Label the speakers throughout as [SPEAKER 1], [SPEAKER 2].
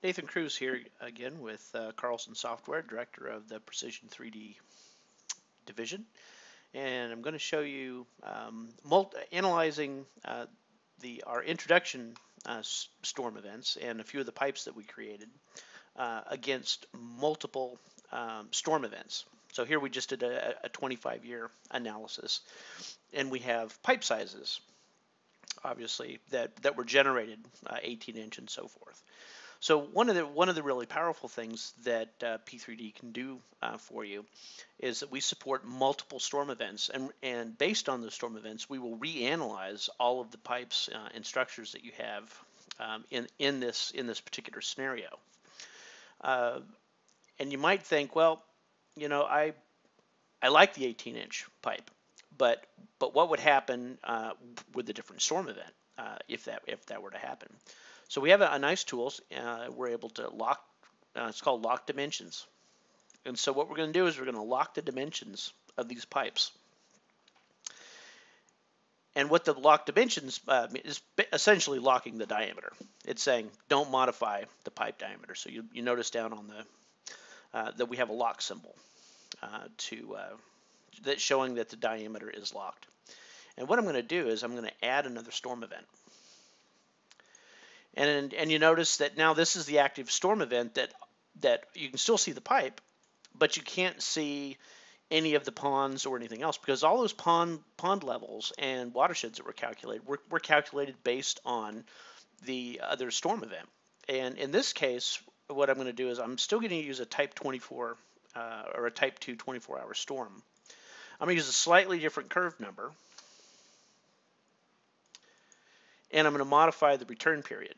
[SPEAKER 1] Nathan Cruz here again with Carlson Software, Director of the Precision 3D Division. And I'm going to show you analyzing our introduction storm events and a few of the pipes that we created against multiple storm events. So here we just did a 25-year analysis, and we have pipe sizes, obviously, that were generated 18 inch and so forth. So one of the really powerful things that P3D can do for you is that we support multiple storm events, and based on those storm events, we will reanalyze all of the pipes and structures that you have in this particular scenario. And you might think, well, you know, I like the 18-inch pipe, but what would happen with a different storm event if that were to happen? So we have a nice tool. We're able to lock. It's called lock dimensions. And so what we're going to do is we're going to lock the dimensions of these pipes. And what the lock dimensions is essentially locking the diameter. It's saying don't modify the pipe diameter. So you notice down on the that we have a lock symbol that's showing that the diameter is locked. And what I'm going to do is I'm going to add another storm event. And you notice that now this is the active storm event that you can still see the pipe, but you can't see any of the ponds or anything else, because all those pond levels and watersheds that were calculated were calculated based on the other storm event. And in this case, what I'm going to do is I'm still going to use a type 24 or a type 2 24-hour storm. I'm going to use a slightly different curve number, and I'm going to modify the return period.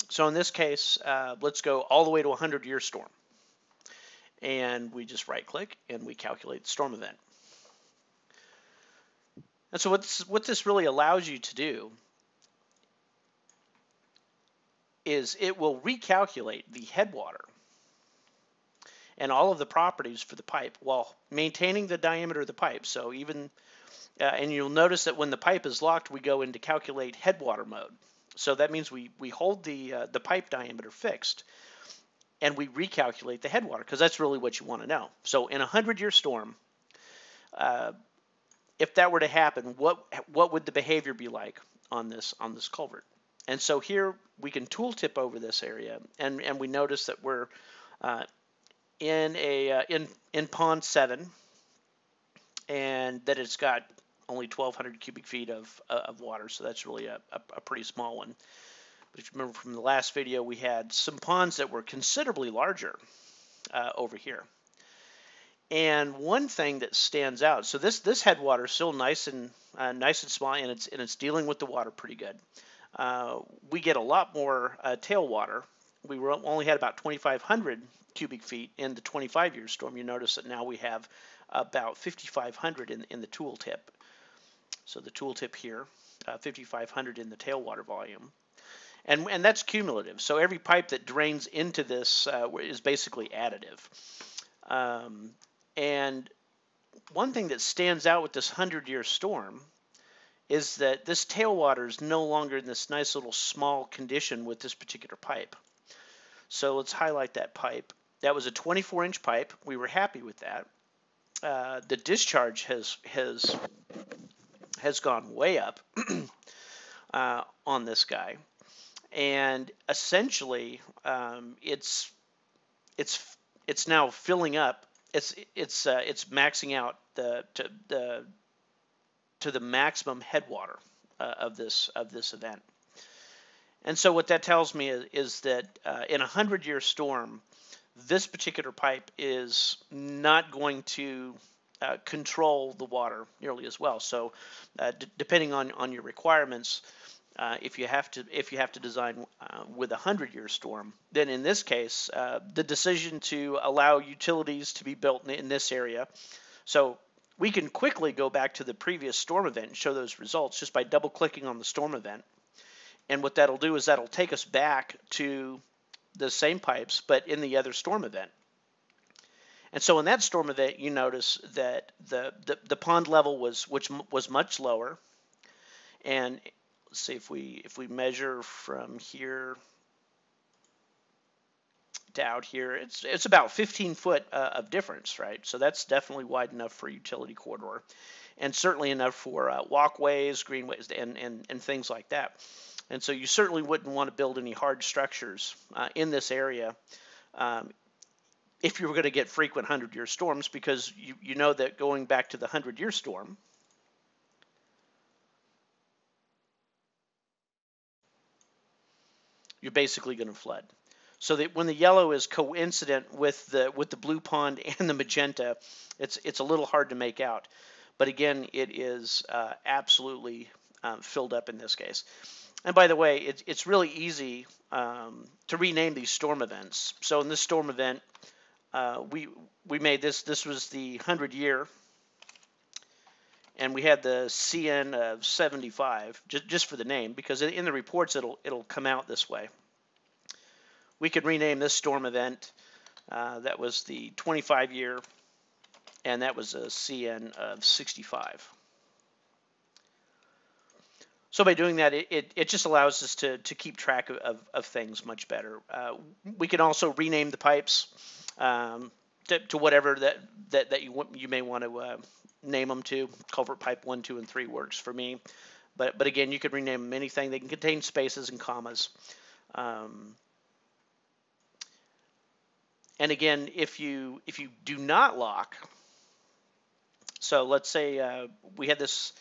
[SPEAKER 1] So in this case, let's go all the way to a 100-year storm. And we just right-click and we calculate the storm event. And so what this really allows you to do is it will recalculate the headwater and all of the properties for the pipe while maintaining the diameter of the pipe. So even, and you'll notice that when the pipe is locked, we go into calculate headwater mode. So that means we hold the pipe diameter fixed, and we recalculate the headwater, because that's really what you want to know. So in a 100-year storm, if that were to happen, what would the behavior be like on this culvert? And so here we can tooltip over this area, and we notice that we're in pond 7, and that it's got only 1,200 cubic feet of water, so that's really a pretty small one. But if you remember from the last video, we had some ponds that were considerably larger over here. And one thing that stands out, so this headwater is still nice and small, and it's dealing with the water pretty good. We get a lot more tailwater. We only had about 2,500 cubic feet in the 25-year storm. You notice that now we have about 5,500 in the tooltip. So the tooltip here, 5,500 in the tailwater volume. And that's cumulative. So every pipe that drains into this is basically additive. And one thing that stands out with this 100-year storm is that this tailwater is no longer in this nice little small condition with this particular pipe. So let's highlight that pipe. That was a 24-inch pipe. We were happy with that. The discharge has gone way up on this guy, and essentially it's now filling up. It's maxing out to the maximum headwater of this event. And so what that tells me is that in a 100-year storm, this particular pipe is not going to control the water nearly as well. So depending on your requirements, if you have to design with a 100-year storm, then in this case, the decision to allow utilities to be built in this area. So we can quickly go back to the previous storm event and show those results just by double-clicking on the storm event. And what that'll do is that'll take us back to the same pipes, but in the other storm event. And so in that storm event, you notice that the pond level was much lower. And let's see if we measure from here to out here, it's about 15 foot of difference, right? So that's definitely wide enough for a utility corridor, and certainly enough for walkways, greenways, and things like that. And so you certainly wouldn't want to build any hard structures in this area um, if you were going to get frequent 100-year storms, because you know that going back to the 100-year storm, you're basically going to flood. So that when the yellow is coincident with the blue pond and the magenta, it's a little hard to make out. But again, it is absolutely filled up in this case. And by the way, it's really easy to rename these storm events. So in this storm event, we made this. This was the 100-year, and we had the CN of 75 just for the name, because in the reports it'll come out this way. We could rename this storm event. That was the 25-year, and that was a CN of 65. So by doing that, it just allows us to keep track of things much better. We can also rename the pipes to whatever that you may want to name them to. Culvert pipe 1, 2, and 3 works for me. But again, you could rename them anything. They can contain spaces and commas. And again, if you do not lock, so let's say we had this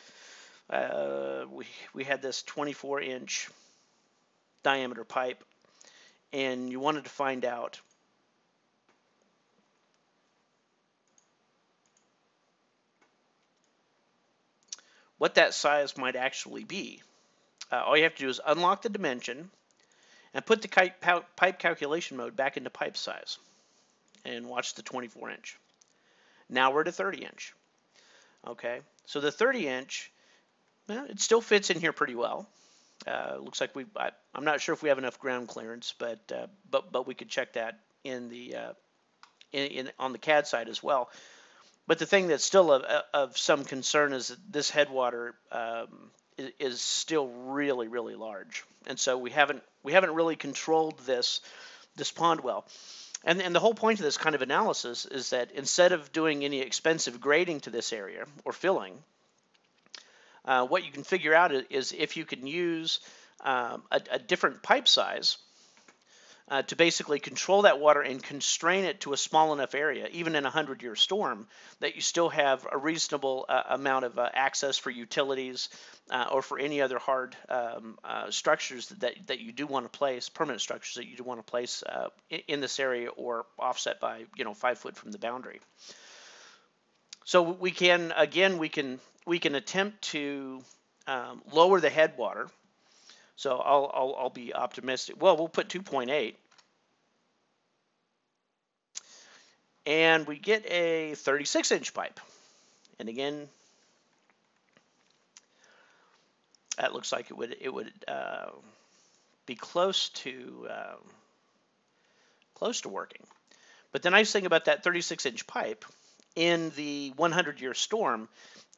[SPEAKER 1] we had this 24-inch diameter pipe, and you wanted to find out what that size might actually be. All you have to do is unlock the dimension and put the pipe calculation mode back into pipe size, and watch the 24-inch. Now we're to 30-inch. Okay, so the 30-inch, well, it still fits in here pretty well. Looks like I'm not sure if we have enough ground clearance, but we could check that in the on the CAD side as well. But the thing that's still of some concern is that this headwater is still really, really large, and so we haven't really controlled this pond well. And the whole point of this kind of analysis is that instead of doing any expensive grading to this area or filling, what you can figure out is if you can use a different pipe size to basically control that water and constrain it to a small enough area, even in a 100-year storm, that you still have a reasonable amount of access for utilities or for any other hard structures that you do want to place, permanent structures that you do want to place in this area or offset by 5 foot from the boundary. So we can attempt to lower the headwater. So I'll be optimistic. Well, we'll put 2.8, and we get a 36-inch pipe. And again, that looks like it would be close to working. But the nice thing about that 36-inch pipe in the 100-year storm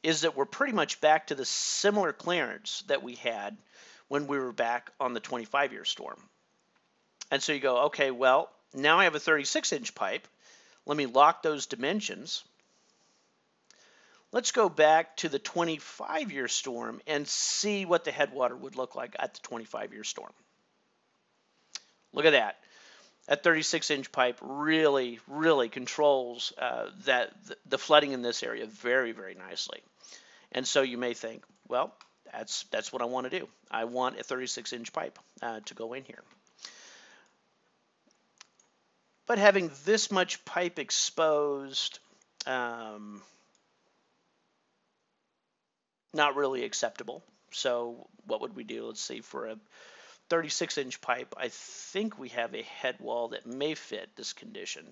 [SPEAKER 1] is that we're pretty much back to the similar clearance that we had when we were back on the 25-year storm. And so you go, okay, well, now I have a 36-inch pipe. Let me lock those dimensions. Let's go back to the 25-year storm and see what the headwater would look like at the 25-year storm. Look at that. That 36-inch pipe really, really controls the flooding in this area very, very nicely. And so you may think, well, that's what I want to do. I want a 36-inch pipe to go in here. But having this much pipe exposed, not really acceptable. So what would we do? Let's see, for a 36-inch pipe, I think we have a head wall that may fit this condition.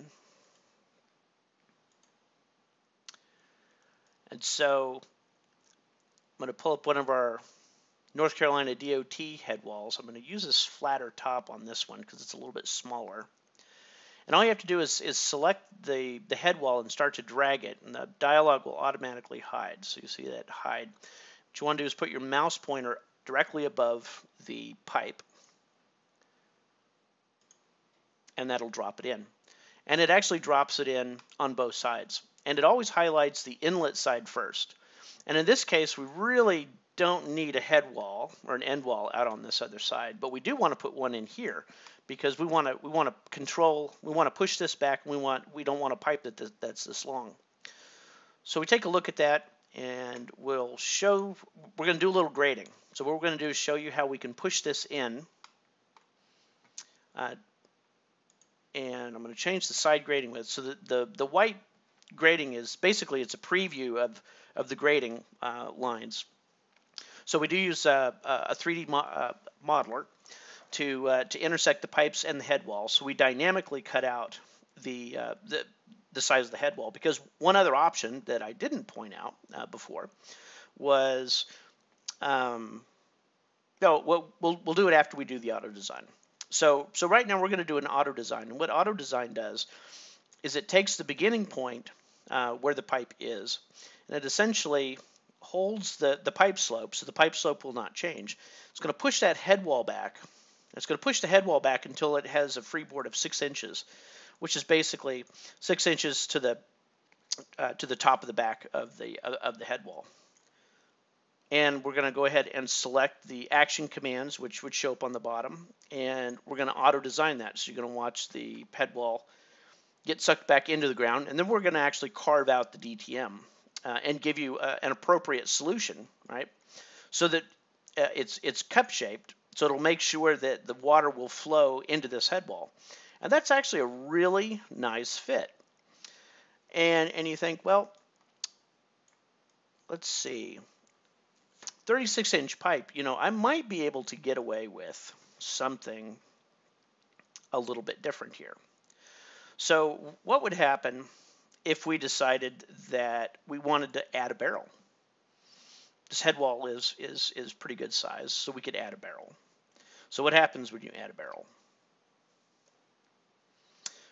[SPEAKER 1] And so I'm going to pull up one of our North Carolina DOT head walls. I'm going to use this flatter top on this one because it's a little bit smaller. And all you have to do is select the head wall and start to drag it, and the dialog will automatically hide. So you see that hide. What you want to do is put your mouse pointer directly above the pipe and that'll drop it in. And it actually drops it in on both sides. And it always highlights the inlet side first. And in this case, we really don't need a head wall or an end wall out on this other side, but we do want to put one in here because we want to control, we want to push this back. We don't want a pipe that's this long. So we take a look at that, and we're going to do a little grading. So what we're going to do is show you how we can push this in. And I'm going to change the side grading width. So the white grading is basically, it's a preview of the grading lines. So we do use a 3D modeler to intersect the pipes and the head wall. So we dynamically cut out the size of the head wall, because one other option that I didn't point out before was, no, we'll do it after we do the auto design. So right now we're going to do an auto design, and what auto design does is it takes the beginning point where the pipe is, and it essentially holds the pipe slope, so the pipe slope will not change. It's going to push that head wall back. It's going to push the head wall back until it has a freeboard of 6 inches, which is basically 6 inches to the top of the back of the head wall. And we're going to go ahead and select the action commands, which would show up on the bottom, and we're going to auto design that. So you're going to watch the head wall get sucked back into the ground, and then we're going to actually carve out the DTM and give you an appropriate solution, right? So that it's cup shaped, so it'll make sure that the water will flow into this head wall. And that's actually a really nice fit. And you think, well, let's see, 36-inch pipe, you know, I might be able to get away with something a little bit different here. So what would happen if we decided that we wanted to add a barrel? This head wall is pretty good size, so we could add a barrel. So what happens when you add a barrel?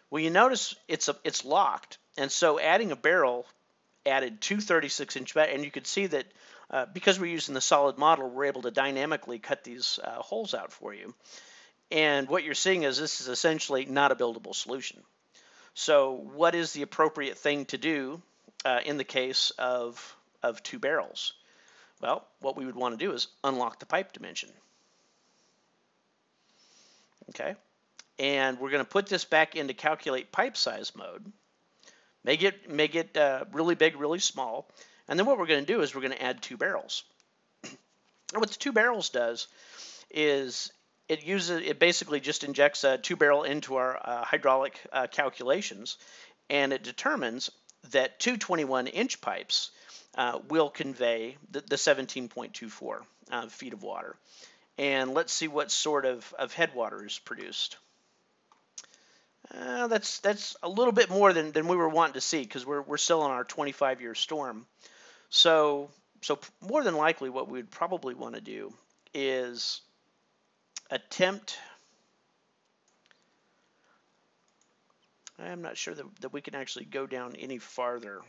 [SPEAKER 1] Well, you notice it's locked, and so adding a barrel added 2 36-inch, and you could see that because we're using the solid model, we're able to dynamically cut these holes out for you. And what you're seeing is this is essentially not a buildable solution. So what is the appropriate thing to do in the case of 2 barrels? Well, what we would want to do is unlock the pipe dimension. Okay, and we're going to put this back into calculate pipe size mode. Make it really big, really small. And then what we're going to do is we're going to add 2 barrels. And what the 2 barrels does is it basically just injects a 2-barrel into our hydraulic calculations, and it determines that 2 21-inch pipes will convey the 17.24 feet of water. And let's see what sort of headwater is produced. That's a little bit more than we were wanting to see, because we're still on our 25-year storm. So more than likely what we would probably want to do is attempt, I'm not sure that we can actually go down any farther,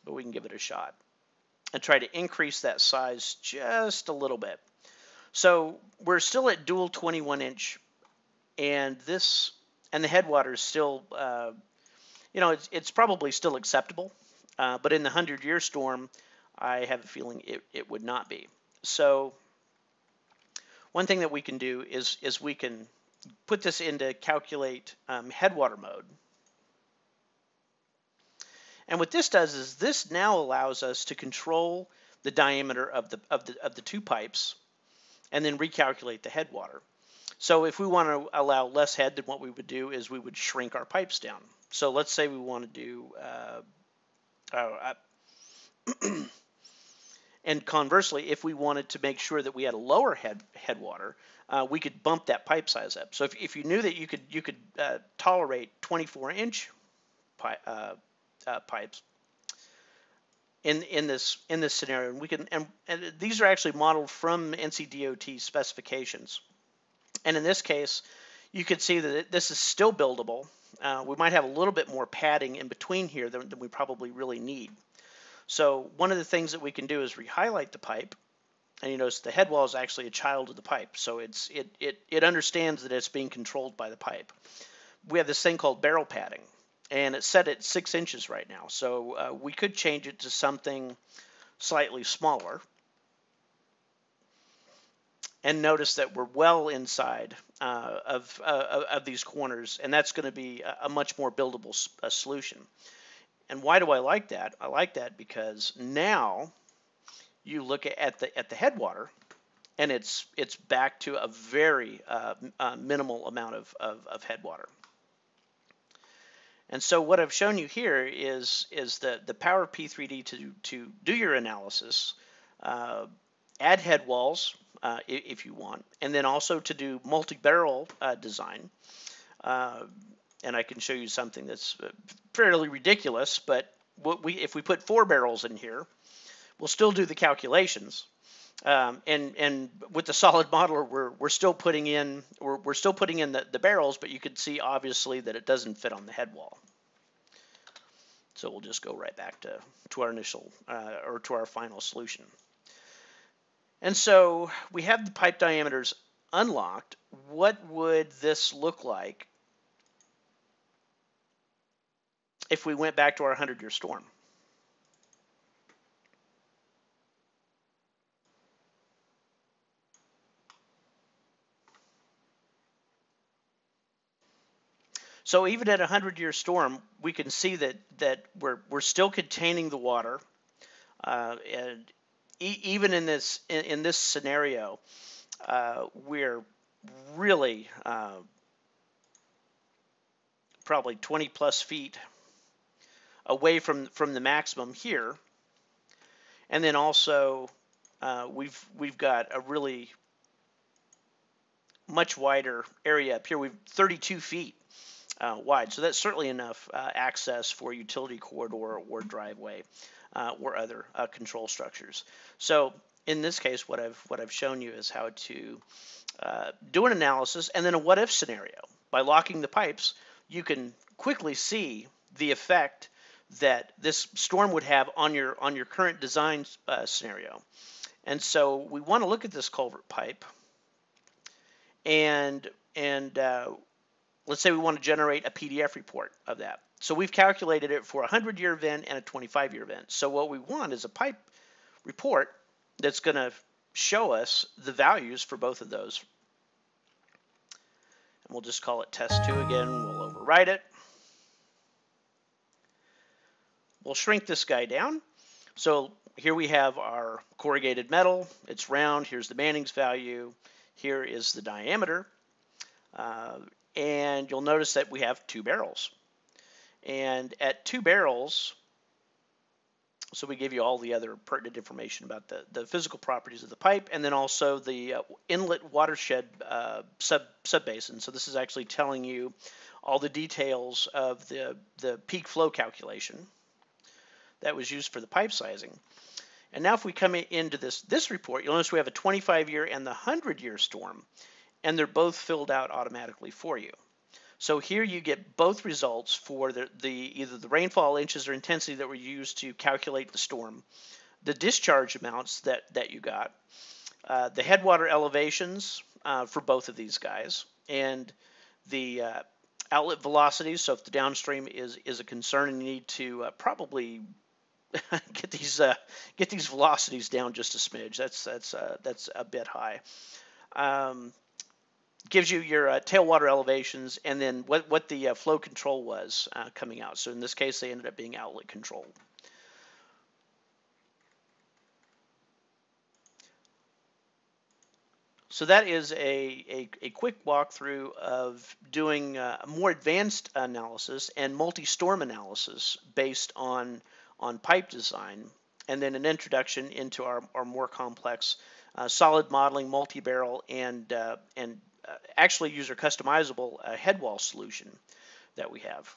[SPEAKER 1] but we can give it a shot and try to increase that size just a little bit. So we're still at dual 21-inch, and the headwater is still, you know, it's probably still acceptable, but in the 100-year storm, I have a feeling it would not be. So one thing that we can do is we can put this into calculate headwater mode. And what this does is this now allows us to control the diameter of the 2 pipes and then recalculate the headwater. So if we want to allow less head, then what we would do is we would shrink our pipes down. So let's say we want to do, and conversely, if we wanted to make sure that we had a lower headwater, we could bump that pipe size up. So if you knew that you could tolerate 24-inch pipes in this scenario, and we can and these are actually modeled from NCDOT specifications. And in this case, you could see that this is still buildable. We might have a little bit more padding in between here than we probably really need. So one of the things that we can do is re-highlight the pipe, And you notice the head wall is actually a child of the pipe, so it understands that it's being controlled by the pipe. We have this thing called barrel padding, and it's set at 6 inches right now. So we could change it to something slightly smaller. And notice that we're well inside of these corners, and that's going to be a much more buildable solution. And why do I like that? I like that because now you look at the headwater, and it's back to a very minimal amount of headwater. And so what I've shown you here is the power of P3D to do your analysis, add head walls if you want, and then also to do multi-barrel design. And I can show you something that's fairly ridiculous, but if we put 4 barrels in here, we'll still do the calculations. And with the solid modeler, we're still putting in the barrels, but you could see obviously that it doesn't fit on the head wall. So we'll just go right back to our initial or to our final solution. And so we have the pipe diameters unlocked. What would this look like if we went back to our 100-year storm? So even at a 100-year storm, we can see that we're still containing the water, and even in this scenario, we're really probably 20 plus feet away from the maximum here, and then also we've got a really much wider area up here. We've 32 feet wide, so that's certainly enough access for utility corridor or driveway or other control structures. So in this case, what I've shown you is how to do an analysis and then a what-if scenario. By locking the pipes, you can quickly see the effect that this storm would have on your current design scenario. And so we want to look at this culvert pipe, and let's say we want to generate a PDF report of that. So we've calculated it for a 100-year event and a 25-year event. So what we want is a pipe report that's going to show us the values for both of those. And we'll just call it test 2 again. We'll overwrite it. We'll shrink this guy down. So here we have our corrugated metal. It's round. Here's the Manning's value. Here is the diameter. And you'll notice that we have 2 barrels. And at 2 barrels, so we give you all the other pertinent information about the physical properties of the pipe, and then also the inlet watershed subbasin. So this is actually telling you all the details of the peak flow calculation that was used for the pipe sizing. And now if we come into this report, you'll notice we have a 25-year and the 100-year storm, and they're both filled out automatically for you. So here you get both results for either the rainfall inches or intensity that were used to calculate the storm, the discharge amounts that you got, the headwater elevations for both of these guys, and the outlet velocities. So if the downstream is a concern and you need to probably get these velocities down just a smidge, that's a bit high. Gives you your tailwater elevations and then what the flow control was coming out. So in this case, they ended up being outlet control. So that is a quick walkthrough of doing a more advanced analysis and multi-storm analysis based on pipe design, and then an introduction into our more complex solid modeling, multi-barrel, and actually user customizable head wall solution that we have.